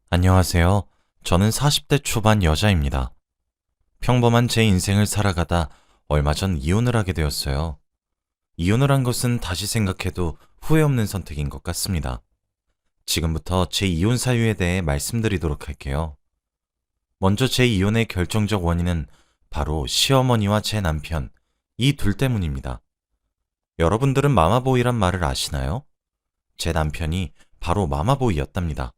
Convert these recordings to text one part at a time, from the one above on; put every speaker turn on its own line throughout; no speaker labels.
안녕하세요. 저는 40대 초반 여자입니다. 평범한 제 인생을 살아가다 얼마 전 이혼을 하게 되었어요. 이혼을 한 것은 다시 생각해도 후회 없는 선택인 것 같습니다. 지금부터 제 이혼 사유에 대해 말씀드리도록 할게요. 먼저 제 이혼의 결정적 원인은 바로 시어머니와 제 남편, 이 둘 때문입니다. 여러분들은 마마보이란 말을 아시나요? 제 남편이 바로 마마보이였답니다.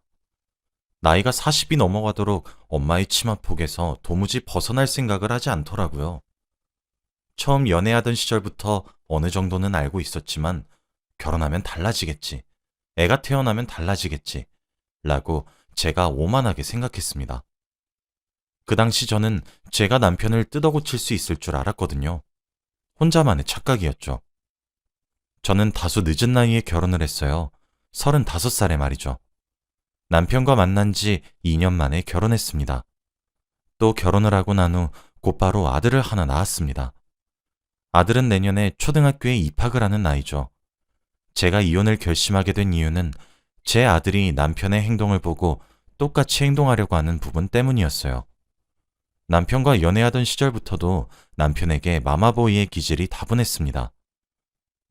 나이가 40이 넘어가도록 엄마의 치마폭에서 도무지 벗어날 생각을 하지 않더라고요. 처음 연애하던 시절부터 어느 정도는 알고 있었지만 결혼하면 달라지겠지. 애가 태어나면 달라지겠지. 라고 제가 오만하게 생각했습니다. 그 당시 저는 제가 남편을 뜯어고칠 수 있을 줄 알았거든요. 혼자만의 착각이었죠. 저는 다소 늦은 나이에 결혼을 했어요. 35살에 말이죠. 남편과 만난 지 2년 만에 결혼했습니다. 또 결혼을 하고 난 후 곧바로 아들을 하나 낳았습니다. 아들은 내년에 초등학교에 입학을 하는 나이죠. 제가 이혼을 결심하게 된 이유는 제 아들이 남편의 행동을 보고 똑같이 행동하려고 하는 부분 때문이었어요. 남편과 연애하던 시절부터도 남편에게 마마보이의 기질이 다분했습니다.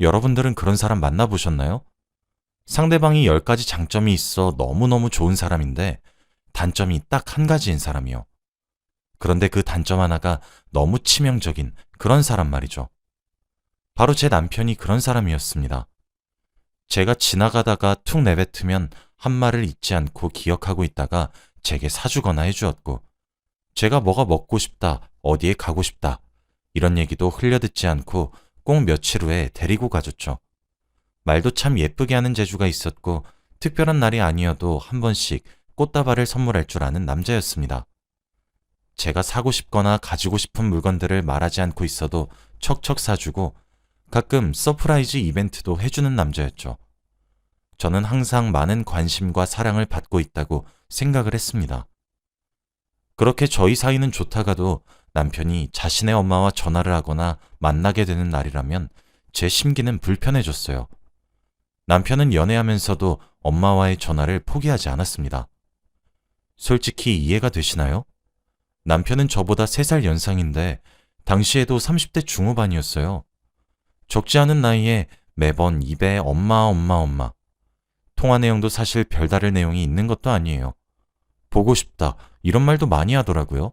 여러분들은 그런 사람 만나보셨나요? 상대방이 10가지 장점이 있어 너무너무 좋은 사람인데 단점이 딱 한 가지인 사람이요. 그런데 그 단점 하나가 너무 치명적인 그런 사람 말이죠. 바로 제 남편이 그런 사람이었습니다. 제가 지나가다가 툭 내뱉으면 한 말을 잊지 않고 기억하고 있다가 제게 사주거나 해주었고, 제가 뭐가 먹고 싶다, 어디에 가고 싶다, 이런 얘기도 흘려듣지 않고 꼭 며칠 후에 데리고 가줬죠. 말도 참 예쁘게 하는 재주가 있었고 특별한 날이 아니어도 한 번씩 꽃다발을 선물할 줄 아는 남자였습니다. 제가 사고 싶거나 가지고 싶은 물건들을 말하지 않고 있어도 척척 사주고 가끔 서프라이즈 이벤트도 해주는 남자였죠. 저는 항상 많은 관심과 사랑을 받고 있다고 생각을 했습니다. 그렇게 저희 사이는 좋다가도 남편이 자신의 엄마와 전화를 하거나 만나게 되는 날이라면 제 심기는 불편해졌어요. 남편은 연애하면서도 엄마와의 전화를 포기하지 않았습니다. 솔직히 이해가 되시나요? 남편은 저보다 3살 연상인데 당시에도 30대 중후반이었어요. 적지 않은 나이에 매번 입에 엄마, 엄마, 엄마. 통화 내용도 사실 별다를 내용이 있는 것도 아니에요. 보고 싶다, 이런 말도 많이 하더라고요.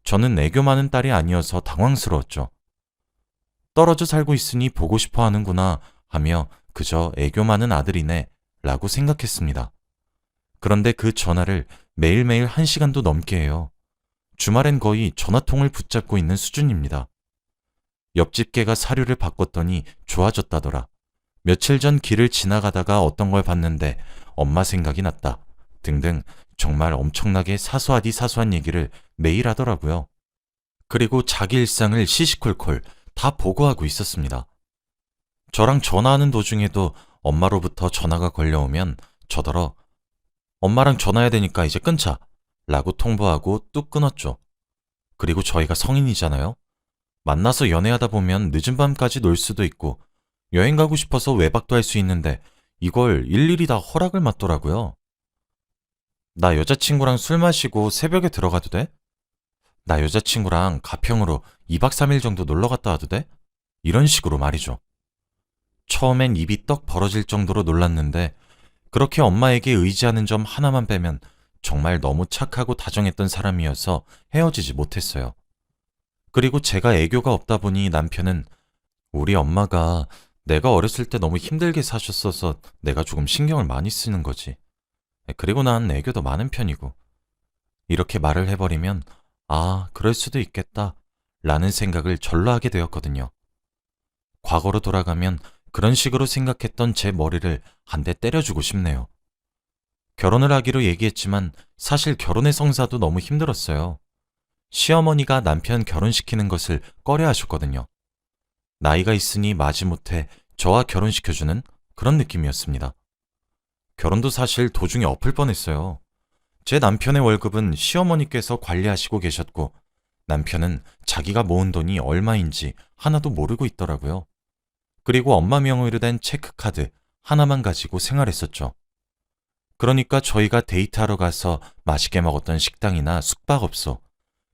저는 애교 많은 딸이 아니어서 당황스러웠죠. 떨어져 살고 있으니 보고 싶어 하는구나 하며 그저 애교 많은 아들이네 라고 생각했습니다. 그런데 그 전화를 매일매일 1시간도 넘게 해요. 주말엔 거의 전화통을 붙잡고 있는 수준입니다. 옆집 개가 사료를 바꿨더니 좋아졌다더라. 며칠 전 길을 지나가다가 어떤 걸 봤는데 엄마 생각이 났다. 등등 정말 엄청나게 사소하디 사소한 얘기를 매일 하더라고요. 그리고 자기 일상을 시시콜콜 다 보고하고 있었습니다. 저랑 전화하는 도중에도 엄마로부터 전화가 걸려오면 저더러 엄마랑 전화해야 되니까 이제 끊자 라고 통보하고 뚝 끊었죠. 그리고 저희가 성인이잖아요. 만나서 연애하다 보면 늦은 밤까지 놀 수도 있고 여행 가고 싶어서 외박도 할 수 있는데 이걸 일일이 다 허락을 받더라고요. 나 여자친구랑 술 마시고 새벽에 들어가도 돼? 나 여자친구랑 가평으로 2박 3일 정도 놀러 갔다 와도 돼? 이런 식으로 말이죠. 처음엔 입이 떡 벌어질 정도로 놀랐는데 그렇게 엄마에게 의지하는 점 하나만 빼면 정말 너무 착하고 다정했던 사람이어서 헤어지지 못했어요. 그리고 제가 애교가 없다 보니 남편은 우리 엄마가 내가 어렸을 때 너무 힘들게 사셨어서 내가 조금 신경을 많이 쓰는 거지. 그리고 난 애교도 많은 편이고. 이렇게 말을 해버리면 아, 그럴 수도 있겠다 라는 생각을 절로 하게 되었거든요. 과거로 돌아가면 그런 식으로 생각했던 제 머리를 한 대 때려주고 싶네요. 결혼을 하기로 얘기했지만 사실 결혼의 성사도 너무 힘들었어요. 시어머니가 남편 결혼시키는 것을 꺼려 하셨거든요. 나이가 있으니 마지못해 저와 결혼시켜주는 그런 느낌이었습니다. 결혼도 사실 도중에 엎을 뻔했어요. 제 남편의 월급은 시어머니께서 관리하시고 계셨고 남편은 자기가 모은 돈이 얼마인지 하나도 모르고 있더라고요. 그리고 엄마 명의로 된 체크카드 하나만 가지고 생활했었죠. 그러니까 저희가 데이트하러 가서 맛있게 먹었던 식당이나 숙박업소,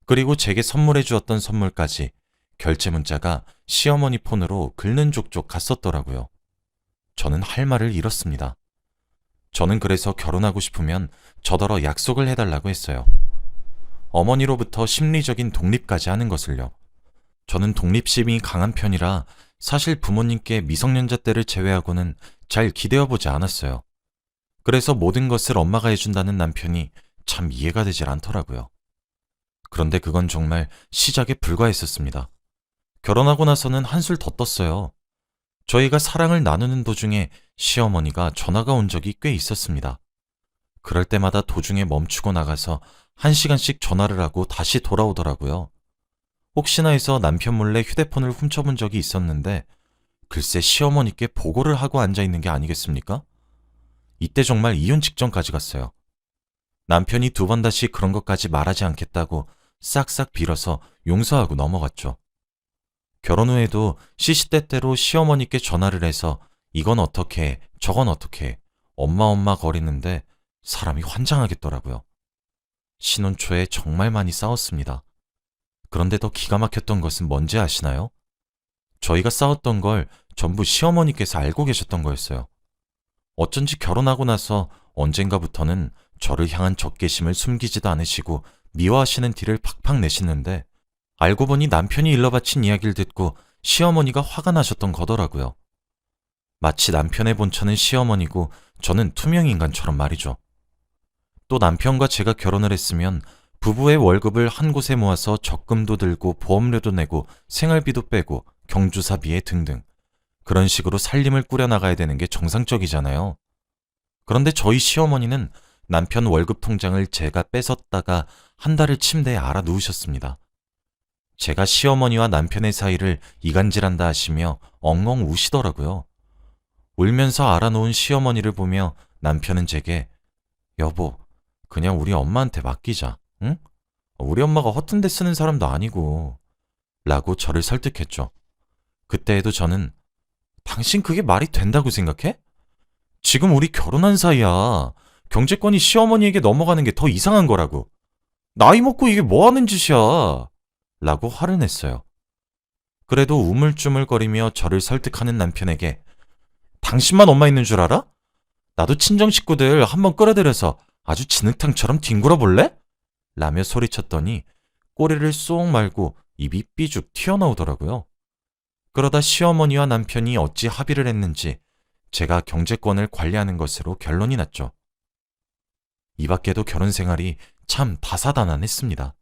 그리고 제게 선물해 주었던 선물까지 결제 문자가 시어머니 폰으로 긁는 족족 갔었더라고요. 저는 할 말을 잃었습니다. 저는 그래서 결혼하고 싶으면 저더러 약속을 해달라고 했어요. 어머니로부터 심리적인 독립까지 하는 것을요. 저는 독립심이 강한 편이라 사실 부모님께 미성년자 때를 제외하고는 잘 기대어보지 않았어요. 그래서 모든 것을 엄마가 해준다는 남편이 참 이해가 되질 않더라고요. 그런데 그건 정말 시작에 불과했었습니다. 결혼하고 나서는 한술 더 떴어요. 저희가 사랑을 나누는 도중에 시어머니가 전화가 온 적이 꽤 있었습니다. 그럴 때마다 도중에 멈추고 나가서 1시간씩 전화를 하고 다시 돌아오더라고요. 혹시나 해서 남편 몰래 휴대폰을 훔쳐본 적이 있었는데 글쎄 시어머니께 보고를 하고 앉아있는 게 아니겠습니까? 이때 정말 이혼 직전까지 갔어요. 남편이 2번 다시 그런 것까지 말하지 않겠다고 싹싹 빌어서 용서하고 넘어갔죠. 결혼 후에도 시시때때로 시어머니께 전화를 해서 이건 어떻게 해, 저건 어떻게 해, 엄마 거리는데 사람이 환장하겠더라고요. 신혼 초에 정말 많이 싸웠습니다. 그런데 더 기가 막혔던 것은 뭔지 아시나요? 저희가 싸웠던 걸 전부 시어머니께서 알고 계셨던 거였어요. 어쩐지 결혼하고 나서 언젠가부터는 저를 향한 적개심을 숨기지도 않으시고 미워하시는 티를 팍팍 내시는데 알고 보니 남편이 일러바친 이야기를 듣고 시어머니가 화가 나셨던 거더라고요. 마치 남편의 본처는 시어머니고 저는 투명인간처럼 말이죠. 또 남편과 제가 결혼을 했으면 부부의 월급을 한 곳에 모아서 적금도 들고 보험료도 내고 생활비도 빼고 경조사비에 등등 그런 식으로 살림을 꾸려나가야 되는 게 정상적이잖아요. 그런데 저희 시어머니는 남편 월급 통장을 제가 뺏었다가 한 달을 침대에 알아 누우셨습니다. 제가 시어머니와 남편의 사이를 이간질한다 하시며 엉엉 우시더라고요. 울면서 알아놓은 시어머니를 보며 남편은 제게 여보, 그냥 우리 엄마한테 맡기자, 응? 우리 엄마가 허튼 데 쓰는 사람도 아니고 라고 저를 설득했죠. 그때에도 저는 당신 그게 말이 된다고 생각해? 지금 우리 결혼한 사이야. 경제권이 시어머니에게 넘어가는 게 더 이상한 거라고. 나이 먹고 이게 뭐 하는 짓이야. 라고 화를 냈어요. 그래도 우물쭈물거리며 저를 설득하는 남편에게 당신만 엄마 있는 줄 알아? 나도 친정 식구들 한번 끌어들여서 아주 진흙탕처럼 뒹굴어 볼래? 라며 소리쳤더니 꼬리를 쏙 말고 입이 삐죽 튀어나오더라고요. 그러다 시어머니와 남편이 어찌 합의를 했는지 제가 경제권을 관리하는 것으로 결론이 났죠. 이 밖에도 결혼 생활이 참 다사다난했습니다.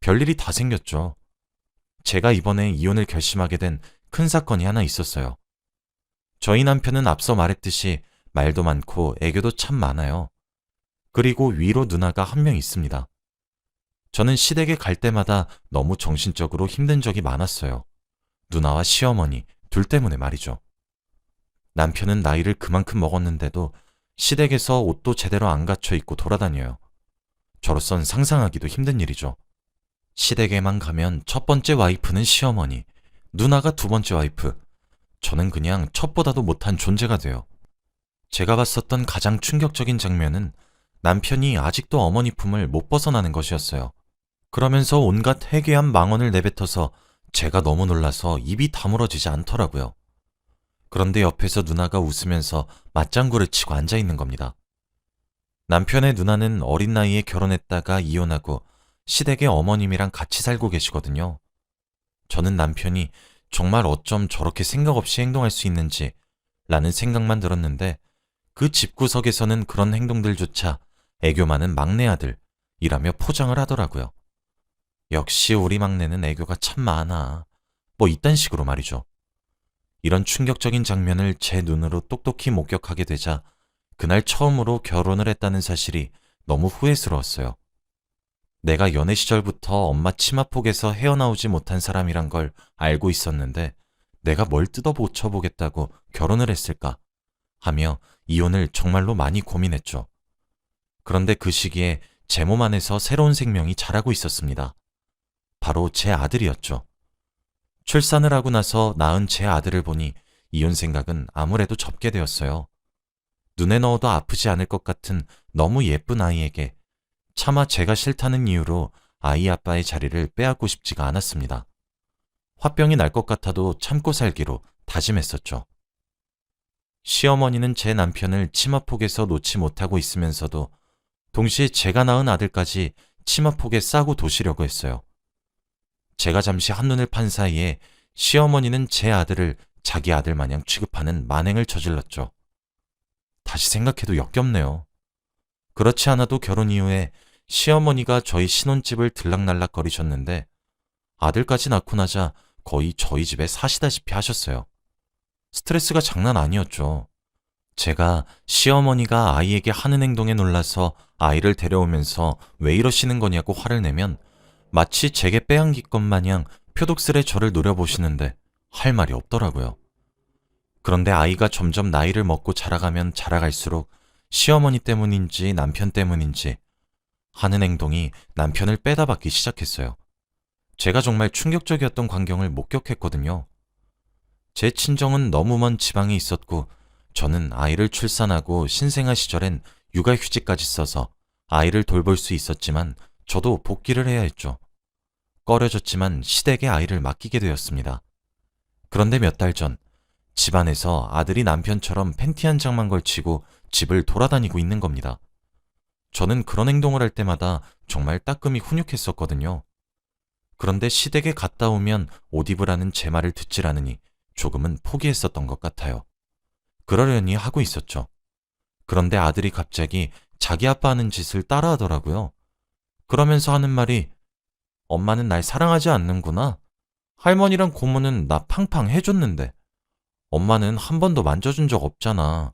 별일이 다 생겼죠. 제가 이번에 이혼을 결심하게 된 큰 사건이 하나 있었어요. 저희 남편은 앞서 말했듯이 말도 많고 애교도 참 많아요. 그리고 위로 누나가 한 명 있습니다. 저는 시댁에 갈 때마다 너무 정신적으로 힘든 적이 많았어요. 누나와 시어머니 둘 때문에 말이죠. 남편은 나이를 그만큼 먹었는데도 시댁에서 옷도 제대로 안 갖춰 입고 돌아다녀요. 저로선 상상하기도 힘든 일이죠. 시댁에만 가면 첫 번째 와이프는 시어머니, 누나가 두 번째 와이프, 저는 그냥 첩보다도 못한 존재가 돼요. 제가 봤었던 가장 충격적인 장면은 남편이 아직도 어머니 품을 못 벗어나는 것이었어요. 그러면서 온갖 해괴한 망언을 내뱉어서 제가 너무 놀라서 입이 다물어지지 않더라고요. 그런데 옆에서 누나가 웃으면서 맞장구를 치고 앉아있는 겁니다. 남편의 누나는 어린 나이에 결혼했다가 이혼하고 시댁의 어머님이랑 같이 살고 계시거든요. 저는 남편이 정말 어쩜 저렇게 생각 없이 행동할 수 있는지 라는 생각만 들었는데 그 집구석에서는 그런 행동들조차 애교 많은 막내 아들이라며 포장을 하더라고요. 역시 우리 막내는 애교가 참 많아. 뭐 이딴 식으로 말이죠. 이런 충격적인 장면을 제 눈으로 똑똑히 목격하게 되자 그날 처음으로 결혼을 했다는 사실이 너무 후회스러웠어요. 내가 연애 시절부터 엄마 치마폭에서 헤어나오지 못한 사람이란 걸 알고 있었는데 내가 뭘 뜯어 고쳐보겠다고 결혼을 했을까 하며 이혼을 정말로 많이 고민했죠. 그런데 그 시기에 제 몸 안에서 새로운 생명이 자라고 있었습니다. 바로 제 아들이었죠. 출산을 하고 나서 낳은 제 아들을 보니 이혼 생각은 아무래도 접게 되었어요. 눈에 넣어도 아프지 않을 것 같은 너무 예쁜 아이에게 차마 제가 싫다는 이유로 아이 아빠의 자리를 빼앗고 싶지가 않았습니다. 화병이 날 것 같아도 참고 살기로 다짐했었죠. 시어머니는 제 남편을 치마폭에서 놓지 못하고 있으면서도 동시에 제가 낳은 아들까지 치마폭에 싸고 도시려고 했어요. 제가 잠시 한눈을 판 사이에 시어머니는 제 아들을 자기 아들 마냥 취급하는 만행을 저질렀죠. 다시 생각해도 역겹네요. 그렇지 않아도 결혼 이후에 시어머니가 저희 신혼집을 들락날락거리셨는데 아들까지 낳고 나자 거의 저희 집에 사시다시피 하셨어요. 스트레스가 장난 아니었죠. 제가 시어머니가 아이에게 하는 행동에 놀라서 아이를 데려오면서 왜 이러시는 거냐고 화를 내면 마치 제게 빼앗길 것 마냥 표독스레 저를 노려보시는데 할 말이 없더라고요. 그런데 아이가 점점 나이를 먹고 자라가면 자라갈수록 시어머니 때문인지 남편 때문인지 하는 행동이 남편을 빼다박기 시작했어요. 제가 정말 충격적이었던 광경을 목격했거든요. 제 친정은 너무 먼 지방에 있었고 저는 아이를 출산하고 신생아 시절엔 육아휴직까지 써서 아이를 돌볼 수 있었지만 저도 복귀를 해야 했죠. 꺼려졌지만 시댁에 아이를 맡기게 되었습니다. 그런데 몇 달 전 집안에서 아들이 남편처럼 팬티 한 장만 걸치고 집을 돌아다니고 있는 겁니다. 저는 그런 행동을 할 때마다 정말 따끔히 훈육했었거든요. 그런데 시댁에 갔다 오면 옷 입으라는 제 말을 듣질 않으니 조금은 포기했었던 것 같아요. 그러려니 하고 있었죠. 그런데 아들이 갑자기 자기 아빠 하는 짓을 따라하더라고요. 그러면서 하는 말이 엄마는 날 사랑하지 않는구나. 할머니랑 고모는 나 팡팡 해줬는데 엄마는 한 번도 만져준 적 없잖아.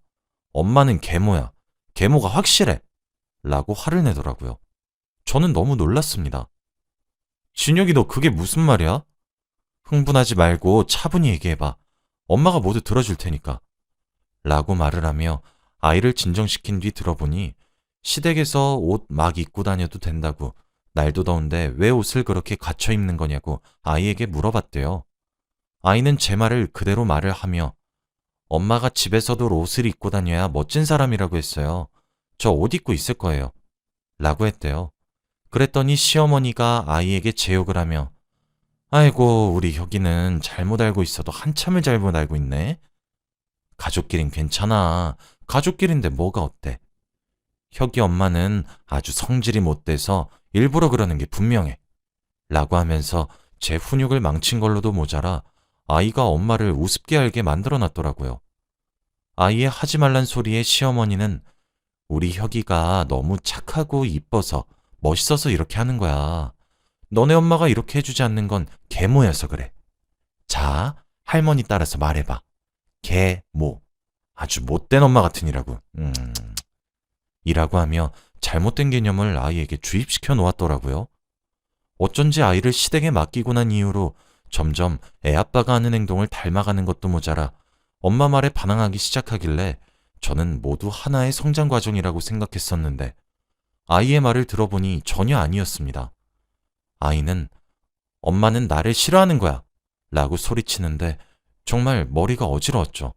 엄마는 계모야. 계모가 확실해. 라고 화를 내더라고요. 저는 너무 놀랐습니다. 진혁이 너 그게 무슨 말이야? 흥분하지 말고 차분히 얘기해봐. 엄마가 모두 들어줄 테니까. 라고 말을 하며 아이를 진정시킨 뒤 들어보니 시댁에서 옷 막 입고 다녀도 된다고 날도 더운데 왜 옷을 그렇게 갖춰 입는 거냐고 아이에게 물어봤대요. 아이는 제 말을 그대로 말을 하며 엄마가 집에서도 옷을 입고 다녀야 멋진 사람이라고 했어요. 저 옷 입고 있을 거예요. 라고 했대요. 그랬더니 시어머니가 아이에게 제욕을 하며 아이고 우리 혁이는 잘못 알고 있어도 한참을 잘못 알고 있네. 가족끼린 괜찮아. 가족끼린데 뭐가 어때? 혁이 엄마는 아주 성질이 못돼서 일부러 그러는 게 분명해. 라고 하면서 제 훈육을 망친 걸로도 모자라 아이가 엄마를 우습게 알게 만들어 놨더라고요. 아이의 하지 말란 소리에 시어머니는 우리 혁이가 너무 착하고 이뻐서 멋있어서 이렇게 하는 거야. 너네 엄마가 이렇게 해주지 않는 건 계모여서 그래. 자, 할머니 따라서 말해봐. 계모. 아주 못된 엄마 같으니라고. 이라고 하며 잘못된 개념을 아이에게 주입시켜 놓았더라고요. 어쩐지 아이를 시댁에 맡기고 난 이후로 점점 애아빠가 하는 행동을 닮아가는 것도 모자라 엄마 말에 반항하기 시작하길래 저는 모두 하나의 성장 과정이라고 생각했었는데 아이의 말을 들어보니 전혀 아니었습니다. 아이는 엄마는 나를 싫어하는 거야 라고 소리치는데 정말 머리가 어지러웠죠.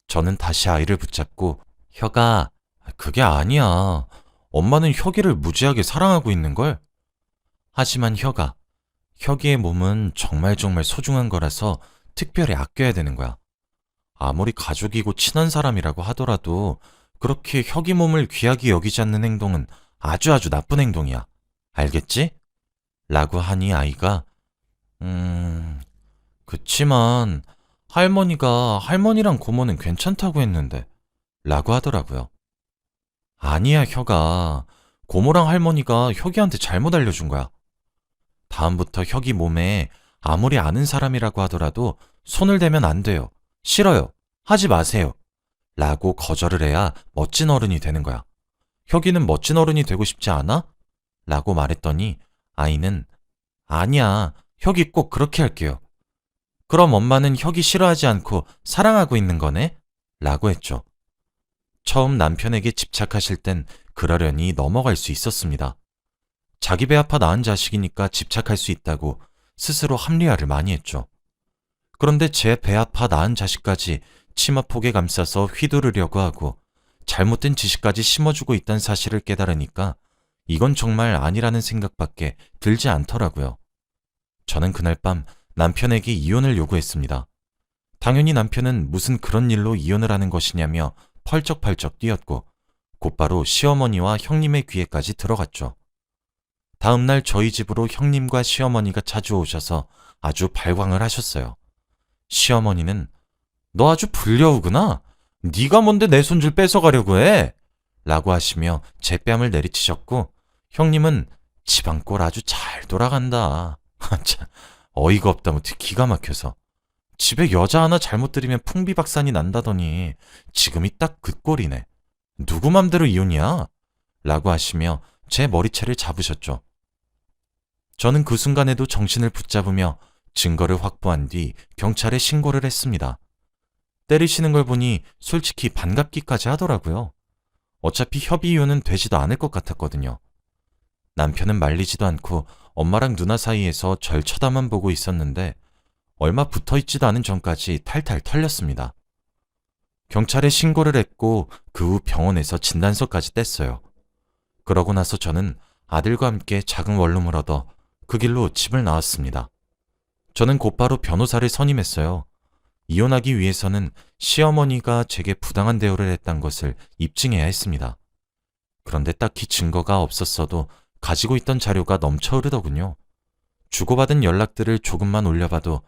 저는 다시 아이를 붙잡고 혁아, 그게 아니야. 엄마는 혁이를 무지하게 사랑하고 있는걸? 하지만 혁이의 몸은 정말 소중한 거라서 특별히 아껴야 되는 거야. 아무리 가족이고 친한 사람이라고 하더라도 그렇게 혁이 몸을 귀하게 여기지 않는 행동은 아주 나쁜 행동이야. 알겠지? 라고 하니 아이가 그치만 할머니가 할머니랑 고모는 괜찮다고 했는데 라고 하더라고요. 아니야 혁아. 고모랑 할머니가 혁이한테 잘못 알려준 거야. 다음부터 혁이 몸에 아무리 아는 사람이라고 하더라도 손을 대면 안 돼요. 싫어요. 하지 마세요. 라고 거절을 해야 멋진 어른이 되는 거야. 혁이는 멋진 어른이 되고 싶지 않아? 라고 말했더니 아이는 아니야. 혁이 꼭 그렇게 할게요. 그럼 엄마는 혁이 싫어하지 않고 사랑하고 있는 거네? 라고 했죠. 처음 남편에게 집착하실 땐 그러려니 넘어갈 수 있었습니다. 자기 배 아파 낳은 자식이니까 집착할 수 있다고 스스로 합리화를 많이 했죠. 그런데 제 배 아파 낳은 자식까지 치마폭에 감싸서 휘두르려고 하고 잘못된 지식까지 심어주고 있다는 사실을 깨달으니까 이건 정말 아니라는 생각밖에 들지 않더라고요. 저는 그날 밤 남편에게 이혼을 요구했습니다. 당연히 남편은 무슨 그런 일로 이혼을 하는 것이냐며 펄쩍펄쩍 뛰었고 곧바로 시어머니와 형님의 귀에까지 들어갔죠. 다음 날 저희 집으로 형님과 시어머니가 자주 오셔서 아주 발광을 하셨어요. 시어머니는 너 아주 불려우구나. 네가 뭔데 내 손줄 뺏어가려고 해? 라고 하시며 제 뺨을 내리치셨고 형님은 집안꼴 아주 잘 돌아간다. 참, 어이가 없다 못해 기가 막혀서 집에 여자 하나 잘못 들이면 풍비박산이 난다더니 지금이 딱 그 꼴이네. 누구 맘대로 이혼이야? 라고 하시며 제 머리채를 잡으셨죠. 저는 그 순간에도 정신을 붙잡으며 증거를 확보한 뒤 경찰에 신고를 했습니다. 때리시는 걸 보니 솔직히 반갑기까지 하더라고요. 어차피 협의 이혼은 되지도 않을 것 같았거든요. 남편은 말리지도 않고 엄마랑 누나 사이에서 절 쳐다만 보고 있었는데 얼마 붙어있지도 않은 전까지 탈탈 털렸습니다. 경찰에 신고를 했고 그 후 병원에서 진단서까지 뗐어요. 그러고 나서 저는 아들과 함께 작은 원룸을 얻어 그 길로 집을 나왔습니다. 저는 곧바로 변호사를 선임했어요. 이혼하기 위해서는 시어머니가 제게 부당한 대우를 했던 것을 입증해야 했습니다. 그런데 딱히 증거가 없었어도 가지고 있던 자료가 넘쳐 흐르더군요. 주고받은 연락들을 조금만 올려봐도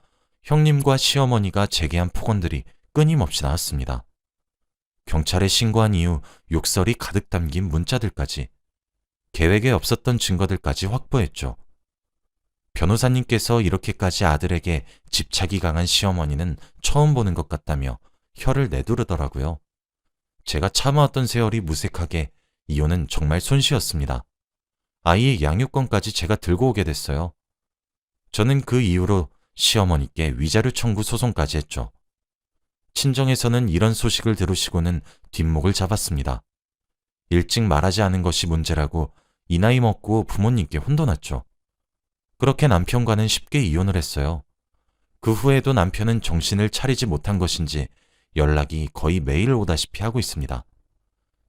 형님과 시어머니가 제게 한 폭언들이 끊임없이 나왔습니다. 경찰에 신고한 이후 욕설이 가득 담긴 문자들까지, 계획에 없었던 증거들까지 확보했죠. 변호사님께서 이렇게까지 아들에게 집착이 강한 시어머니는 처음 보는 것 같다며 혀를 내두르더라고요. 제가 참아왔던 세월이 무색하게 이혼은 정말 손쉬웠습니다. 아이의 양육권까지 제가 들고 오게 됐어요. 저는 그 이후로 시어머니께 위자료 청구 소송까지 했죠. 친정에서는 이런 소식을 들으시고는 뒷목을 잡았습니다. 일찍 말하지 않은 것이 문제라고 이 나이 먹고 부모님께 혼돈났죠. 그렇게 남편과는 쉽게 이혼을 했어요. 그 후에도 남편은 정신을 차리지 못한 것인지 연락이 거의 매일 오다시피 하고 있습니다.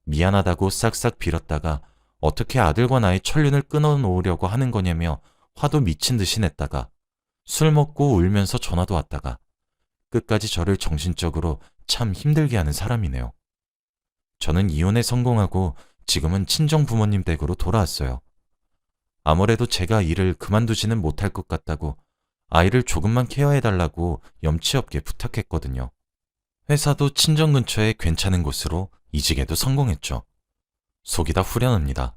미안하다고 싹싹 빌었다가 어떻게 아들과 나의 천륜을 끊어놓으려고 하는 거냐며 화도 미친 듯이 냈다가 술 먹고 울면서 전화도 왔다가 끝까지 저를 정신적으로 참 힘들게 하는 사람이네요. 저는 이혼에 성공하고 지금은 친정 부모님 댁으로 돌아왔어요. 아무래도 제가 일을 그만두지는 못할 것 같다고 아이를 조금만 케어해달라고 염치 없게 부탁했거든요. 회사도 친정 근처에 괜찮은 곳으로 이직에도 성공했죠. 속이 다 후련합니다.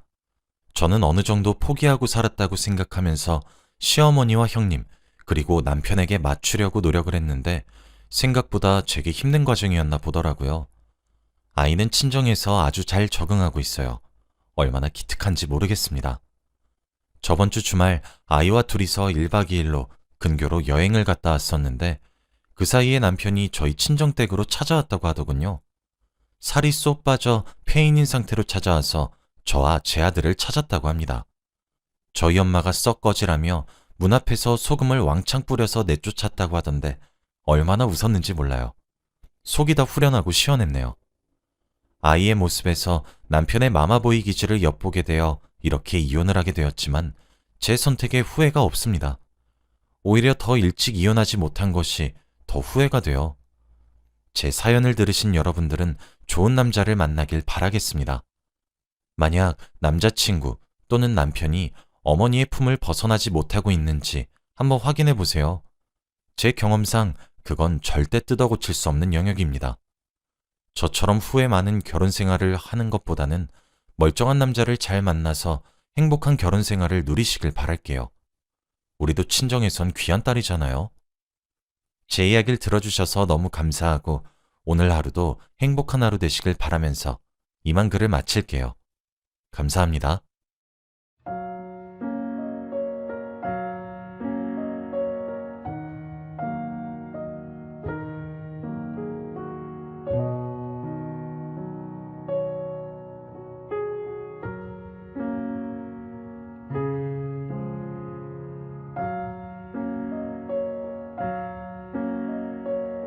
저는 어느 정도 포기하고 살았다고 생각하면서 시어머니와 형님 그리고 남편에게 맞추려고 노력을 했는데 생각보다 제게 힘든 과정이었나 보더라고요. 아이는 친정에서 아주 잘 적응하고 있어요. 얼마나 기특한지 모르겠습니다. 저번 주 주말 아이와 둘이서 1박 2일로 근교로 여행을 갔다 왔었는데 그 사이에 남편이 저희 친정댁으로 찾아왔다고 하더군요. 살이 쏙 빠져 폐인인 상태로 찾아와서 저와 제 아들을 찾았다고 합니다. 저희 엄마가 썩 꺼지라며 문 앞에서 소금을 왕창 뿌려서 내쫓았다고 하던데 얼마나 웃었는지 몰라요. 속이 다 후련하고 시원했네요. 아이의 모습에서 남편의 마마보이 기질을 엿보게 되어 이렇게 이혼을 하게 되었지만 제 선택에 후회가 없습니다. 오히려 더 일찍 이혼하지 못한 것이 더 후회가 돼요. 제 사연을 들으신 여러분들은 좋은 남자를 만나길 바라겠습니다. 만약 남자친구 또는 남편이 어머니의 품을 벗어나지 못하고 있는지 한번 확인해 보세요. 제 경험상 그건 절대 뜯어고칠 수 없는 영역입니다. 저처럼 후회 많은 결혼 생활을 하는 것보다는 멀쩡한 남자를 잘 만나서 행복한 결혼 생활을 누리시길 바랄게요. 우리도 친정에선 귀한 딸이잖아요. 제 이야기를 들어주셔서 너무 감사하고 오늘 하루도 행복한 하루 되시길 바라면서 이만 글을 마칠게요. 감사합니다.